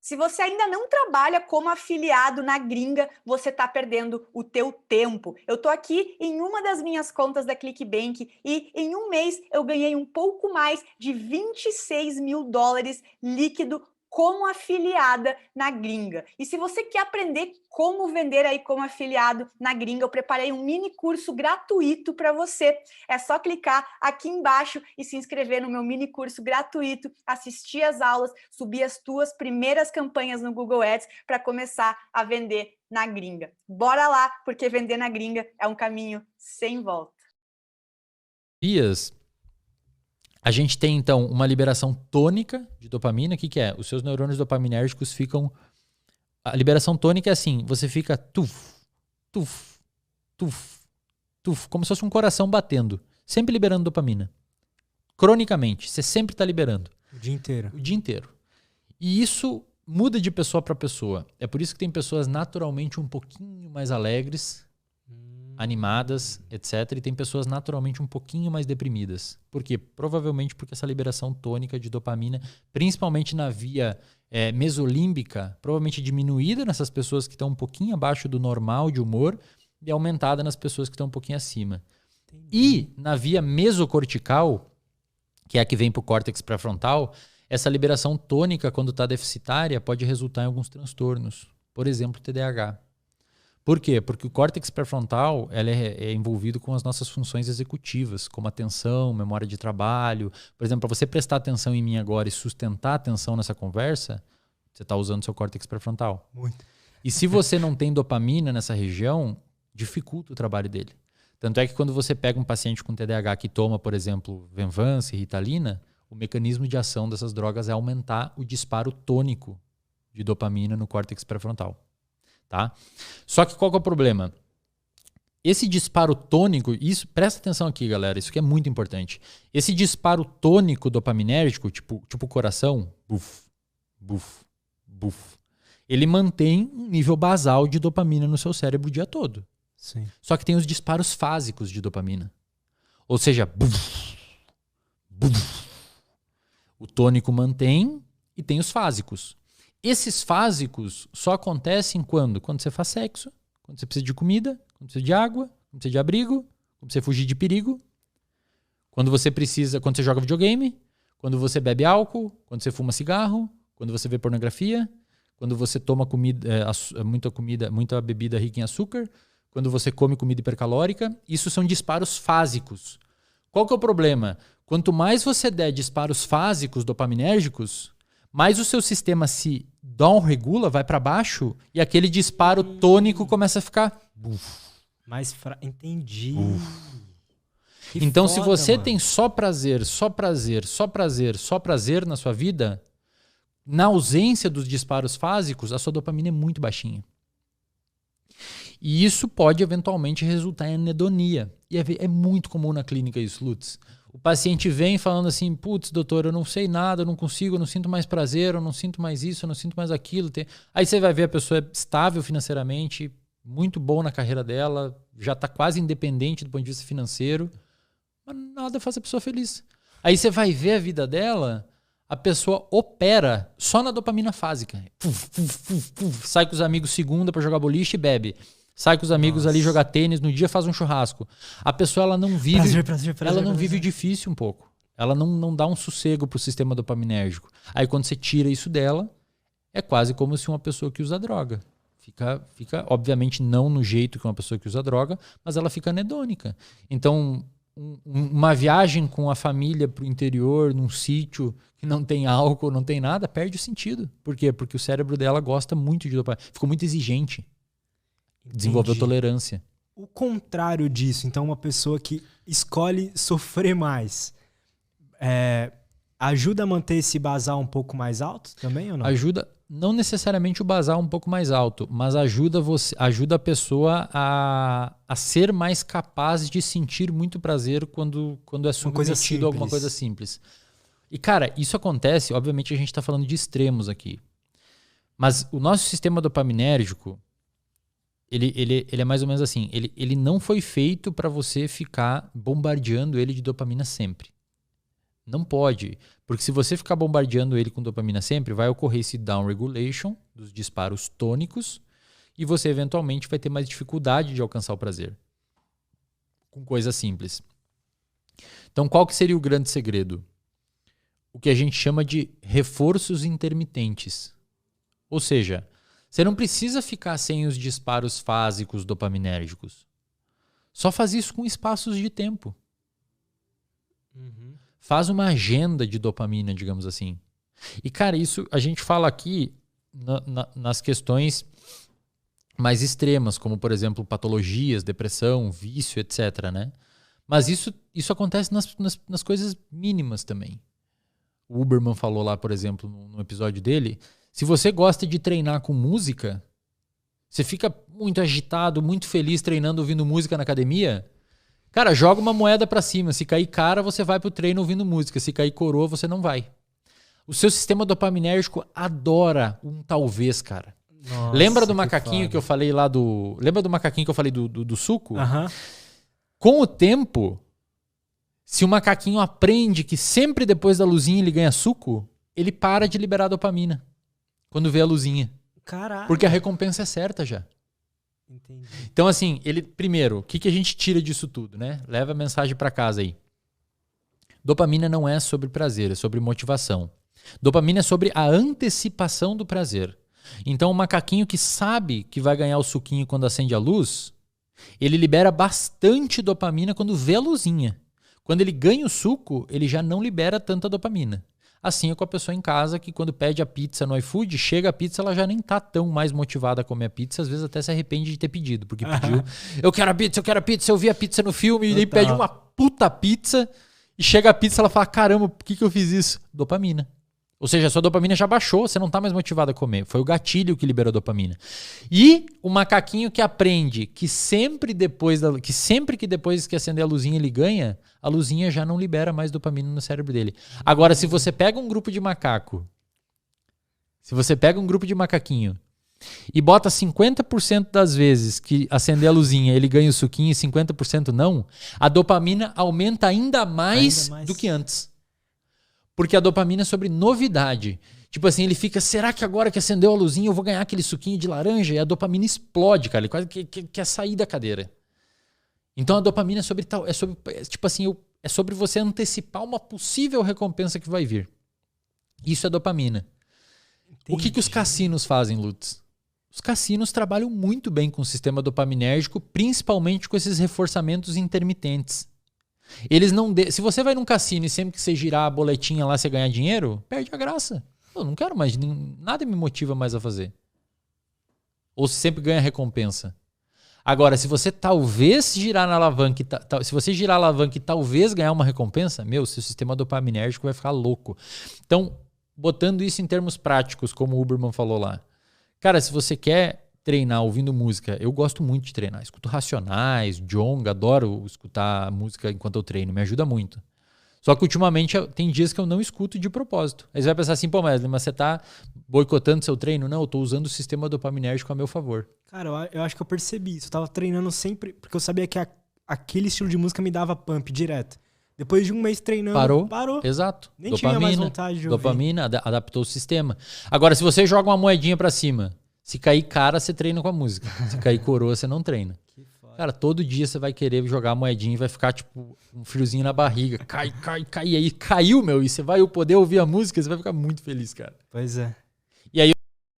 Se você ainda não trabalha como afiliado na gringa, você está perdendo o teu tempo. Eu estou aqui em uma das minhas contas da ClickBank e em um mês eu ganhei um pouco mais de $26.000 líquido como afiliada na gringa. E se você quer aprender como vender aí como afiliado na gringa, eu preparei um mini curso gratuito para você. É só clicar aqui embaixo e se inscrever no meu mini curso gratuito, assistir as aulas, subir as tuas primeiras campanhas no Google Ads para começar a vender na gringa. Bora lá, porque vender na gringa é um caminho sem volta. A gente tem, então, uma liberação tônica de dopamina. O que é? Os seus neurônios dopaminérgicos ficam... A liberação tônica é assim, você fica tuf, tuf, tuf, tuf, como se fosse um coração batendo, sempre liberando dopamina. Cronicamente, você sempre está liberando. O dia inteiro. O dia inteiro. E isso muda de pessoa para pessoa. É por isso que tem pessoas naturalmente um pouquinho mais alegres, animadas, etc. E tem pessoas naturalmente um pouquinho mais deprimidas. Por quê? Provavelmente porque essa liberação tônica de dopamina, principalmente na via mesolímbica, provavelmente diminuída nessas pessoas que estão um pouquinho abaixo do normal de humor e aumentada nas pessoas que estão um pouquinho acima. Entendi. E na via mesocortical, que é a que vem para o córtex pré-frontal, essa liberação tônica, quando está deficitária, pode resultar em alguns transtornos. Por exemplo, TDAH. Por quê? Porque o córtex pré-frontal é envolvido com as nossas funções executivas, como atenção, memória de trabalho. Por exemplo, para você prestar atenção em mim agora e sustentar a atenção nessa conversa, você está usando seu córtex pré-frontal. Muito. E se você não tem dopamina nessa região, dificulta o trabalho dele. Tanto é que quando você pega um paciente com TDAH que toma, por exemplo, Venvanse, Ritalina, o mecanismo de ação dessas drogas é aumentar o disparo tônico de dopamina no córtex pré-frontal. Tá? Só que qual que é o problema? Esse disparo tônico, isso, presta atenção aqui, galera, isso que é muito importante. Esse disparo tônico dopaminérgico, tipo coração, buf, buf, buf, ele mantém um nível basal de dopamina no seu cérebro o dia todo. Sim. Só que tem os disparos fásicos de dopamina. Ou seja, buf, buf. O tônico mantém e tem os fásicos. Esses fásicos só acontecem quando? Quando você faz sexo, quando você precisa de comida, quando você precisa de água, quando você precisa de abrigo, quando você fugir de perigo, quando você joga videogame, quando você bebe álcool, quando você fuma cigarro, quando você vê pornografia, quando você toma muita bebida rica em açúcar, quando você come comida hipercalórica. Isso são disparos fásicos. Qual que é o problema? Quanto mais você der disparos fásicos dopaminérgicos, mais o seu sistema se down-regula, vai para baixo, e aquele disparo tônico começa a ficar... Entendi. Então, foda, se você mano. tem só prazer na sua vida, na ausência dos disparos fásicos, a sua dopamina é muito baixinha. E isso pode eventualmente resultar em anedonia. E é muito comum na clínica isso, Lutz. O paciente vem falando assim, putz, doutor, eu não sei nada, eu não consigo, eu não sinto mais prazer, eu não sinto mais isso, eu não sinto mais aquilo. Aí você vai ver a pessoa é estável financeiramente, muito bom na carreira dela, já está quase independente do ponto de vista financeiro, mas nada faz a pessoa feliz. Aí você vai ver a vida dela, a pessoa opera só na dopamina fásica. Sai com os amigos segunda para jogar boliche e bebe. Sai com os amigos ali jogar tênis, no dia faz um churrasco. A pessoa ela não vive, vive o difícil um pouco. Ela não dá um sossego pro sistema dopaminérgico. Aí quando você tira isso dela, é quase como se uma pessoa que usa droga. Fica obviamente não no jeito que uma pessoa que usa droga, mas ela fica anedônica. Então, uma viagem com a família pro interior, num sítio que não tem álcool, não tem nada, perde o sentido. Por quê? Porque o cérebro dela gosta muito de dopamina. Ficou muito exigente. Desenvolveu tolerância. O contrário disso, então uma pessoa que escolhe sofrer mais, ajuda a manter esse basal um pouco mais alto também ou não? Ajuda, não necessariamente o basal um pouco mais alto, mas ajuda a pessoa a ser mais capaz de sentir muito prazer quando é submetido a alguma coisa simples. E cara, isso acontece, obviamente a gente está falando de extremos aqui, mas o nosso sistema dopaminérgico ele é mais ou menos assim. Ele não foi feito para você ficar bombardeando ele de dopamina sempre. Não pode. Porque se você ficar bombardeando ele com dopamina sempre, vai ocorrer esse downregulation dos disparos tônicos e você eventualmente vai ter mais dificuldade de alcançar o prazer. Com coisas simples. Então, qual que seria o grande segredo? O que a gente chama de reforços intermitentes. Ou seja, você não precisa ficar sem os disparos fásicos dopaminérgicos. Só faz isso com espaços de tempo. Faz uma agenda de dopamina, digamos assim. E, cara, isso a gente fala aqui nas questões mais extremas, como, por exemplo, patologias, depressão, vício, etc., né? Mas isso acontece nas coisas mínimas também. O Huberman falou lá, por exemplo, no episódio dele, se você gosta de treinar com música, você fica muito agitado, muito feliz treinando ouvindo música na academia, cara, joga uma moeda pra cima. Se cair cara, você vai pro treino ouvindo música. Se cair coroa, você não vai. O seu sistema dopaminérgico adora um talvez, cara. Nossa, lembra do macaquinho que eu falei lá do... Lembra do macaquinho que eu falei do suco? Aham. Com o tempo, se o macaquinho aprende que sempre depois da luzinha ele ganha suco, ele para de liberar dopamina quando vê a luzinha. Caralho. Porque a recompensa é certa já. Entendi. Então, assim, primeiro, o que a gente tira disso tudo, né? Leva a mensagem pra casa aí. Dopamina não é sobre prazer, é sobre motivação. Dopamina é sobre a antecipação do prazer. Então, o macaquinho que sabe que vai ganhar o suquinho quando acende a luz, ele libera bastante dopamina quando vê a luzinha. Quando ele ganha o suco, ele já não libera tanta dopamina. Assim é com a pessoa em casa que quando pede a pizza no iFood, chega a pizza, ela já nem tá tão mais motivada a comer a pizza, às vezes até se arrepende de ter pedido, porque pediu, eu quero a pizza, eu vi a pizza no filme, e ele pede uma puta pizza, e chega a pizza, ela fala, caramba, por que eu fiz isso? Dopamina. Ou seja, a sua dopamina já baixou, você não tá mais motivado a comer. Foi o gatilho que liberou a dopamina. E o macaquinho que aprende que sempre que depois que acender a luzinha ele ganha, a luzinha já não libera mais dopamina no cérebro dele. Agora, se você pega um grupo de macaquinho e bota 50% das vezes que acender a luzinha ele ganha o suquinho e 50% não, a dopamina aumenta ainda mais do que antes. Porque a dopamina é sobre novidade. Tipo assim, ele fica, será que agora que acendeu a luzinha eu vou ganhar aquele suquinho de laranja? E a dopamina explode, cara. Ele quase quer sair da cadeira. Então a dopamina é sobre você antecipar uma possível recompensa que vai vir. Isso é dopamina. Entendi. O que os cassinos fazem, Lutz? Os cassinos trabalham muito bem com o sistema dopaminérgico, principalmente com esses reforçamentos intermitentes. Eles não Se você vai num cassino e sempre que você girar a boletinha lá você ganhar dinheiro, perde a graça. Eu não quero mais, nada me motiva mais a fazer. Ou você sempre ganha recompensa. Agora, se você talvez girar na alavanca, se você girar a alavanca e talvez ganhar uma recompensa, seu sistema dopaminérgico vai ficar louco. Então, botando isso em termos práticos, como o Huberman falou lá. Cara, se você quer treinar ouvindo música, eu gosto muito de treinar. Escuto Racionais, Djonga, adoro escutar música enquanto eu treino, me ajuda muito. Só que ultimamente tem dias que eu não escuto de propósito. Aí você vai pensar assim, pô, mas você tá boicotando seu treino? Não, eu tô usando o sistema dopaminérgico a meu favor. Cara, eu acho que eu percebi isso. Eu tava treinando sempre, porque eu sabia que aquele estilo de música me dava pump direto. Depois de um mês treinando, parou. Exato. Nem tinha mais vontade de ouvir. Dopamina adaptou o sistema. Agora, se você joga uma moedinha pra cima, se cair cara, você treina com a música. Se cair coroa, você não treina. Cara, todo dia você vai querer jogar a moedinha e vai ficar, tipo, um friozinho na barriga. Cai. E aí caiu, e você vai poder ouvir a música, você vai ficar muito feliz, cara. Pois é. E aí